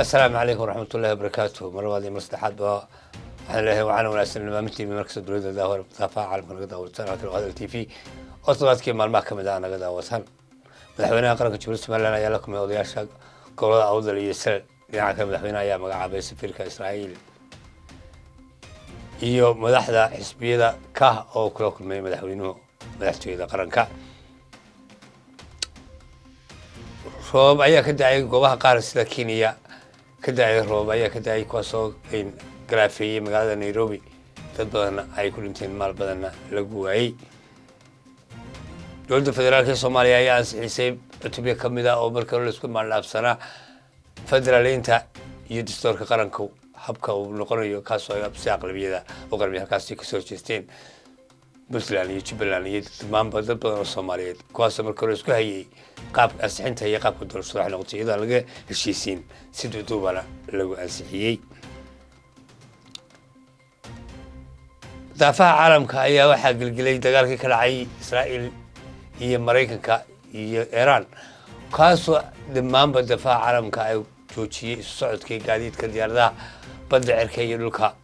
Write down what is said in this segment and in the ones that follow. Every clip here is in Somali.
السلام عليكم ورحمة الله وبركاته. مرة هذه مصلحات بها وعنا وناسنا مامتي من مركز الدولة الدهور متفاعل عالم كنقدر وسنة وهذا التي في أصلاً كيما المحكمة دانا قدر وسن مدحونا قرن كتير اسمه لنا يلاكم يا ضياشة قول أفضل يسال يعني كم مدحونا يا مقع بيس في إسرائيل iyo madaxda xisbiyada ka oo kula kulmay madaxweynuhu madaxtooyada qaranka roob ayaa ka da'ay goobaha qaar sida Kenya ka da'ay roob ayaa ka da'ay kuwaasoo garaafeeyay magaalada Nairobi dad badan ay ku dhinteen maal badanna lagu waayay dowladda federaalka Soomaaliya ayaa ansixisay cutubyo ka mid ah oo marka la isku maalaabsanaa federaaliinta iyo dastuurka qaranka habka uu noqonayo kaasoo ay absi aqlabiyada oo qarbi halkaasii ka soo jeesteen Puntland iyo Jubaland iyo dhammaanba dad badan oo Soomaaliyeed kuwaasoo marka hore isku hayay qaabka ansixinta iyo qaabka doorashada wax noqotay iyadoo laga heshiisiin si duuduubana lagu ansixiyey daafaha caalamka ayaa waxaa gelgelay dagaalkii ka dhacay Israa'iil iyo Mareykanka iyo Iran kaasoo dhammaanba daafaha caalamka ay joojiyay socodkii gaadiidka diyaaradaha badda cirka iyo dhulka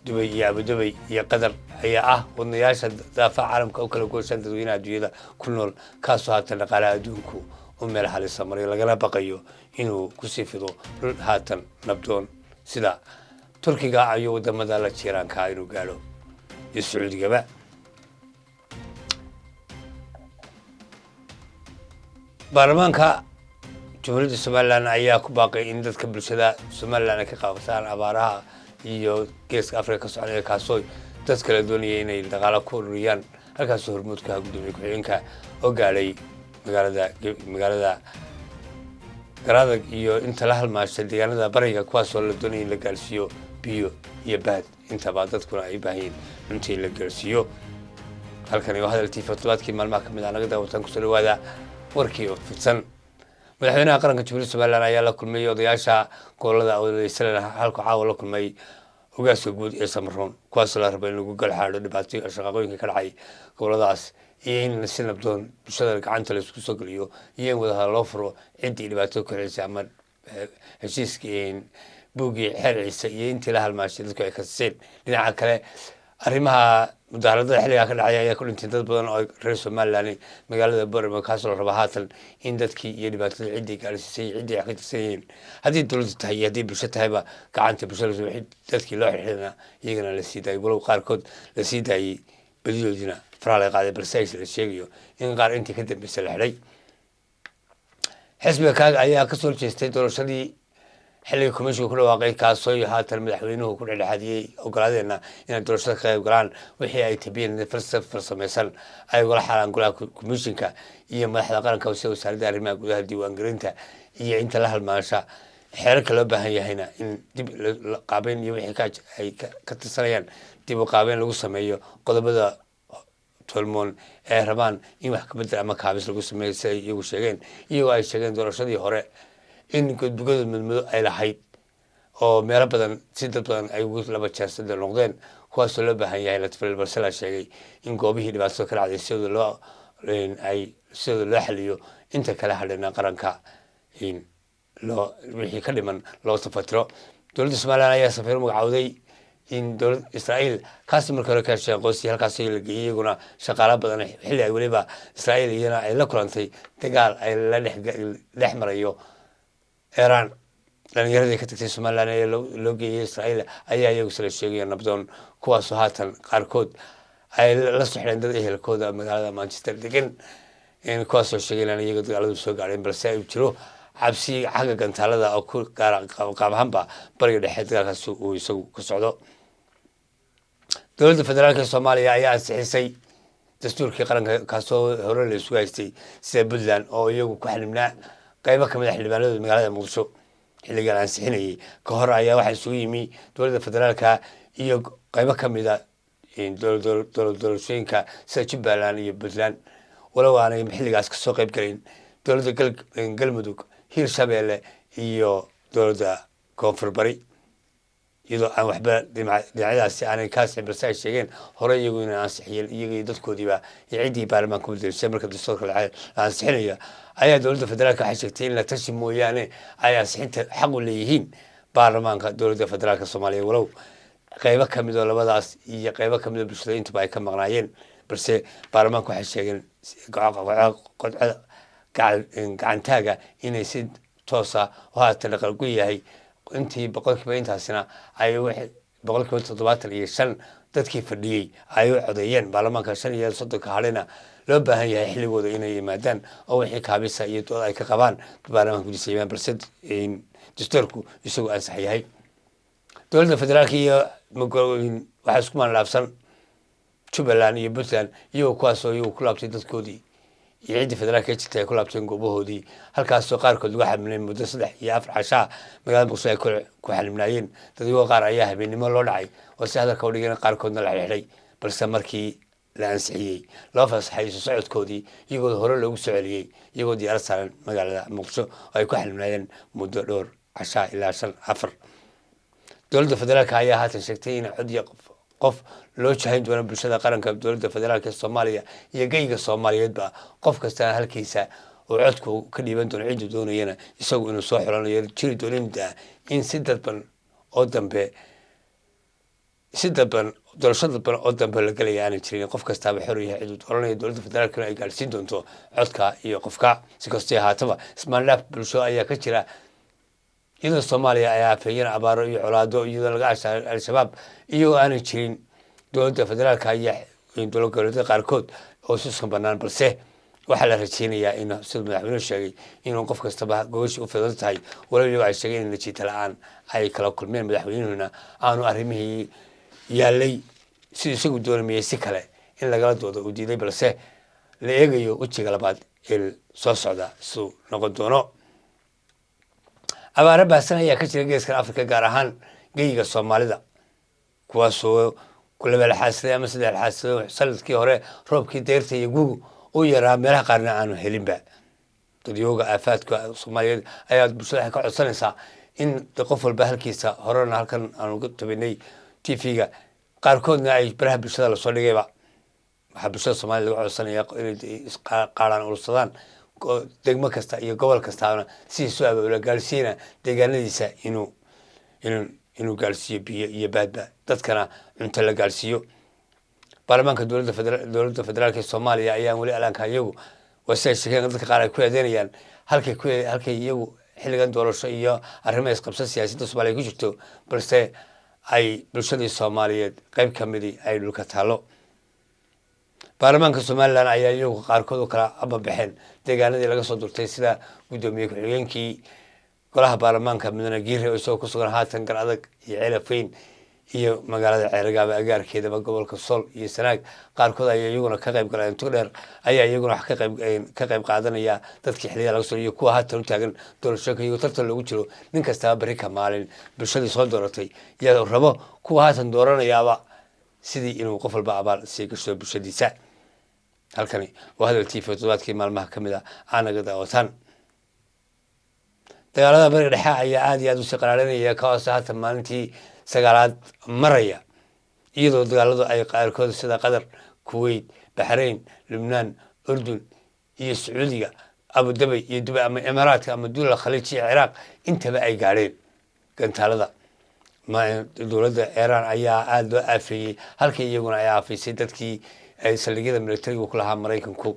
Dubai iyo Abu Dhabi iyo Qatar ayaa ah wadnayaasha daafaha caalamka oo kala gooshan dadweynaha adduunyada ku nool kaasoo haatan dhaqaalaha adduunku u meel halisa maray lagana baqayo inuu ku sii fido dhul haatan nabdoon sida Turkiga iyo wadamada la jiiraanka inuu gaaro iyo Sacuudigaba baarlamaanka Jumhuriyadda Somaliland ayaa ku baaqay in dadka bulshada Somaliland ka qaabtaan abaaraha iyo geeska Afrika ka socda kaasoo dad kala doonayay inay dhaqaale ku ururiyaan halkaas hormuudka gudoomiye ku-xigeenka oo gaaray magaalada Garadag iyo inta la halmaashay deegaanada bariga kuwaasoo la doonayay in la gaarsiiyo biyo iyo baad intaba dadkuna ay baahiin intii la gaarsiiyo halkani waa hadal tiifatoodkii maalmaha ka mid ah naga daawatan ku soo dhawaada warkii oo fidsan madaxweynaha qaranka Jumhuriyadda Somaliland ayaa la kulmay odayaasha gobolada Awdal halka caawa la kulmay hoggaanka guud ee Samaroon kuwaasoo la rabay in lagu galxaadho dhibaatooyinka shaqooyinka ka dhacay goboladaas iyo in si nabdoon bulshada gacanta la isku soo geliyo iyo in wada loo furo ciddii dhibaato ku xiriirtay ama heshiiskii buugii xeerciisa iyo intii la halmaashay dadku ay ka seen dhinaca kale arrimaha mudaaharadada xilliga ka dhacay ayaa ku dhintay dad badan oo reer Somaliland magaalada Boorama kaasoo la raba haatan in dadkii iyo dhibaatada ciddii gaarsiisay ciddii ay ka tirsanayeen haddii dowladda tahay iyo haddii bulsho tahayba gacanta bulshada wixii dadkii loo xirxirana iyagana la sii daayay walow qaarkood la sii daayay badidoodina faraha laga qaaday balse la sheegayo in qaar intii ka dambeysay la xidhay xisbiga kaaga ayaa ka soo jeestay doorashadii xilliga komishiga ku dhawaaqay kaasoo haatan madaxweynuhu ku dhexdhexaadiyay ogolaadeena inay doorashada ka qayb galaan wixii ay tabiyeen farsameysan ay ugala xaalaan golaha komishinka iyo madaxda qaranka sida wasaaradda arrimaha gudaha diiwaangelinta iyo inta la halmaansha xeerarka loo baahan yahayna in dib qaabeyn iyo wixii ay ka tirsanayaan dib u qaabeyn lagu sameeyo qodobada tolmoon ee rabaan in wax ka bedel ama kaabis lagu sameeyo sida iyagu sheegeen iyagoo ay sheegeen doorashadii hore in gudbigooda midmado ay lahayd oo meelo badan si dad badan ay ugu laba jeersada noqdeen kuwaasoo loo baahan yahay latfil balse la sheegay in goobihii dhibaatada ka dhacday sidoo loo xaliyo inta kala hadhayna qaranka wixii ka dhiman loo safatiro dowladda Somaliland ayaa safir magacawday in dowladda Israa'iil kaasi markii hore ka shaqeysay halkaas la geeyay iyaguna shaqaale badan xilli ay waliba Israa'iil iyana ay la kulantay dagaal ay la dhex marayo Iran dhalinyarada ka tagtay Somaliland ee loo geeyay Israa'iil ayaa iyagu soo sheegay nabdoon kuwaasoo haatan qaarkood ay la soxleen dad ehelkooda magaalada Manchester degan in kuwaasoo sheegay in iyagu dagaaladu soo gaareen balse ay jiro cabsi xagga gantaalada oo ku qaabahanba bariga dhexe dagaalkaas uu isagu ku socdo dowladda federaalka Soomaaliya ayaa ansixisay dastuurkii qaranka kaasoo hore la isku haystay sida Puntland oo iyagu ku xilibnaa qaybo ka mid ah xildhibaanada magaalada Muqdisho xilligan ansixinayay ka hor ayaa waxa isugu yimi dowladda federaalka iyo qaybo ka mid ah doorashooyinka sida Jubaland iyo Puntland walow aanay xilligaas ka soo qayb galin dowladda Galmudug Hirshabelle iyo dowladda Koonfur Bari iyadoo aan waxba dhinacyadaasi aanay kaasixin balse ay sheegeen hore iyagu inay ansixiyeen iyagii dadkoodiiba iyo ciddii baarlamaanka udirisay marka dastuurka la ansixinayo ayaa dowladda federaalka waxay sheegtay in la tashi mooyaane ay ansixinta xaq u leeyihiin baarlamaanka dowladda federaalka soomaaliya walow qaybo ka mid oo labadaas iyo qaybo ka mid oo bulshada intuba ay ka maqnaayeen balse baarlamaanka waxay sheegeen gacantaaga inay si toosa oo haatan dhaqalgu yahay intii boqolkiiba intaasina ay 75% dadkii fadhiyey ay u codeeyeen baarlamaanka 35 hadhina loo baahan yahay xilligooda inay yimaadaan oo wixii kaabisa iyo dood ay ka qabaan baarlamaanka gudisaybaan balse dastuurku isagu ansax yahay dowladda federaalka iyo waxaa isku maanlaabsan Jubbaland iyo Puntland iyagoo kuwaasoo iyagu ku laabtay dadkoodii iyo ciidda federaalka jirtay ku laabteen goobahoodii halkaasoo qaarkood lagu xamilay muddo 3 iyo 4 casha magaalada Muqdisho ay ku xalimnaayeen dadweyne qaar ayaa habeenimo loo dhacay oo si hadalka u dhigeen qaarkoodna la xidhay balse markii la ansixiyay loo fasaxay socodkoodii iyagoo hore loogu soo celiyay iyagoo diyaar saaran magaalada Muqdisho oo ay ku xalimnaayeen muddo dhowr casha ilaa 4 dowladda federaalka ayaa haatan sheegtay in cod qof loo jahayn doono bulshada qaranka dowladda federaalka Soomaaliya iyo geyga Soomaaliyeedba qof kasta halkiisa oo codku ka dhiiban doono cid doonayana isagu inuu soo xulanayo jiri doonida in si dadban oo dambe doorashada oo dambe la galaya aan jirin qof kasta ba xor yahay cid doonaya dowladda federaalka ay gaarsiin doonto codka iyo qofka si kastoo haataba ismaanlaaf bulsho ayaa ka jira iyadoo Soomaaliya ay afayeen abaaro iyo colaado iyadoo laga ashaar al-shabaab iyagoo aanay jirin dowladda federaalka iyo dowlad goboleedyada qaarkood oo isku banaan balse waxaa la rajeynayaa in sida madaxweynuhu sheegay inuu qof kastaba gogosha u fidan tahay walow iyagu ay sheegeen in natiijo la'aan ay kala kulmeen madaxweynuhuna aanu arrimihii yaalay si isagu doonayay si kale in lagala doodo u diiday balse la eegayo wajiga labaad ee soo socda soo noqon doono abaara baasan ayaa ka jira geeska Afrika gaar ahaan geyga Soomaalida kuwaasoo kulaba xaasay ama sidoo xaasay sanadkii hore roobkii deerta iyo gugu oo yaraa meelaha qaarna aanu helinba dadyoga aafaadka Soomaaliyeed ayaa bulshada ka codsanaysa in qof walba halkiisa horena halkan aanu ku tabinay TV-ga qaarkoodna ay baraha bulshada la soo dhigayba waxa bulshada Soomaaliyeed lagu codsanaya inay qaaraan ursadaan degmo kasta iyo gobol kasta si soo abaabula gaarsiina deegaanadiisa inuu gaarsiiyo biyo iyo baadba dadkana cunto la gaarsiiyo baarlamaanka dowladda federaalka Soomaaliya ayaa wali alanka iyagu wasay sheegeen dadka qaar ay ku eedeynayaan halkay iyagu xilligan doorasho iyo arrimaha isqabsan siyaasadda Soomaaliya ku jirto balse ay bulshada Soomaaliyeed qayb ka mid ay dhulka taalo baarlamaanka Soomaaliland ayaa iyagu qaarkood kala aba baxeen deegaanadii laga soo durtay sida gudoomiye ku-xigeenkii golaha baarlamaanka Mudane Giire oo ku sugan haatan gar adag iyo Ceelafeyn iyo magaalada Ceergaaba agaarkeeda gobolka Sool iyo Sanaag qaarkood ayaa iyaguna ka qayb galeen Togdheer ayaa iyaguna wax ka qayb qaadanaya dadkii xilliga laga soo iyo kuwa haatan u taagan doorashooyinka iyo tartan lagu jiro nin kasta bari ka maalin bulshadii soo dooratay iyadoo rabo kuwa haatan dooranayaaba sidii inuu qof walba abaal si gasho bulshadiisa halkani waa hadal TV todobaadkii maalmaha kamid ah aanaga daawatan dagaalada bariga dhexe ayaa aad iyo aad u shaqaalanaya ka hoos haatan maalintii sagaalaad maraya iyadoo dagaaladu ay qaarkood sida Qatar Kuwait Bahrain Lebanon Urdun iyo Sacuudiga Abu Dhabi iyo Dubai ama Emiraadka ama dowladda Khaliij iyo Ciraaq intaba ay gaareen gantaalada dowladda Iran ayaa aad loo afeeyay halkii iyaguna ay afeysay dadkii ay saldhigyada militariga ku lahaa Mareykanku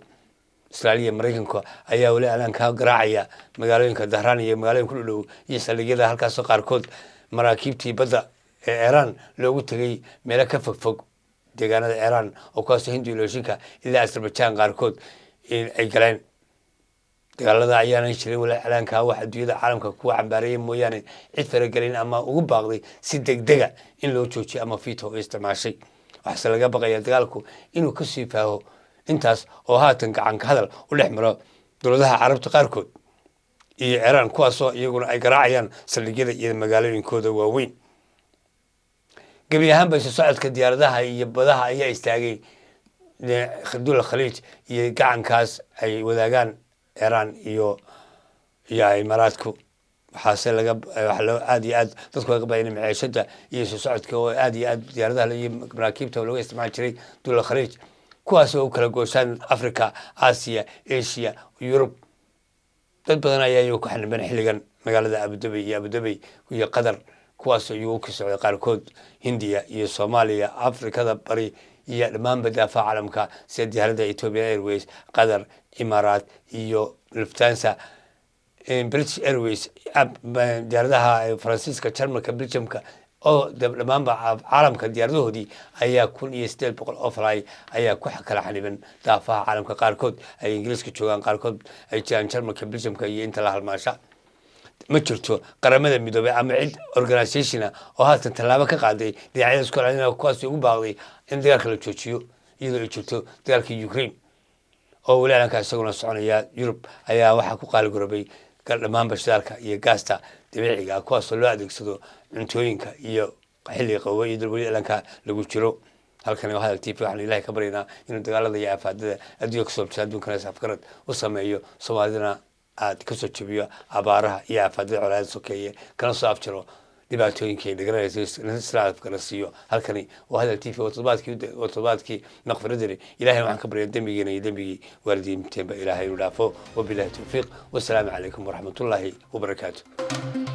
Israa'iil Mareykanku ayaa wali alaan ka garaacaya magaalooyinka Dahran iyo magaalooyin ku dhow iyo saldhigyada halkaas oo qaarkood maraakiibtii badda ee Iran loogu tagay meel ka fog deegaanada Iran oo kaas Hindu-Ilooshinka ilaa Azerbaijan qaarkood ay galeen dagaalada ayaana jiray wali alanka wax adduunyada caalamka ku cambaarayay mooyaane cid faragelin ama ugu baaqday si degdega in loo joojiyo ama veto isticmaashay waxa laga baqayaa dagaalku inuu ka sii faaho intaas oo haatan gacan ka hadal u dhex maro dowladaha carabta qaarkood iyo Iran kuwaasoo iyaguna ay garaacayaan saldhigyada iyo magaalooyinkooda waaweyn gabi ahaan bay socodka diyaaradaha iyo badaha ayaa istaagay dowladda Khaliij iyo gacankaas ay wadaagaan Iran iyo Imaaraadku waxaase waxa loo aad iyo aad dadku kaga baayeen maciishada iyo soo socodka oo aad iyo aad diyaaradaha iyo maraakiibta looga isticmaali jiray dowlad khaliij kuwaas oo kala gooshaan Afrika, Aasiya, Asia, Yurub. dad badan ayaa ku xaniban xilligan magaalada Abu Dhabi iyo Qatar kuwaas oo ka socday qaarkood Hindiya iyo Soomaaliya, Afrikada bari iyo dhammaan badaafa caalamka sida diyaaradda Ethiopian Airways, Qatar, Imaaraat iyo Lufthansa, British Airways, diyaaradaha Faransiiska, Jarmalka, Belgiumka oo dhammaan caalamka diyaaradahoodii ayaa 1800 oo fly ayaa ku kala xaniban daafaha caalamka qaarkood ay Ingiriiska joogaan qaarkood ay jiraan Jarmalka, Belgiumka iyo inta la halmaasha. ma jirto qaramada midoobay ama cid organization oo haatan tallaabo ka qaaday dhinacyada isku xidhan kuwaas ugu baaqday in dagaalka la joojiyo iyadoo ay jirto dagaalka Ukraine oo wali aanka isaguna soconaya. Yurub ayaa waxa ku qaali garabay dhammaan bashadaalka iyo gaasta dabiiciga ah kuwaas oo loo adeegsado cuntooyinka iyo xilliga qabow iyo wali aanka lagu jiro. halkan waa hadal TV waxaan Ilaahay ka baryaynaa inuu dagaalada iyo afaadada adduunka soo jeedo adduunka afkarad u sameeyo Soomaalidana aad ka soo jabiyo abaaraha iyo afaadada colaad sokeeye kana soo afjaro dhibaatooyinka dhiganaysa siiyo. halkani waa hadal TV oo todobaadkii naqfradiri Ilaahay waxaan ka baryaa dambigeena iyo dambigii waalidiinteena Ilaahay u dhaafo. wabillahi tawfiiq wassalaamu calaykum waraxmatullaahi wabarakaatuh.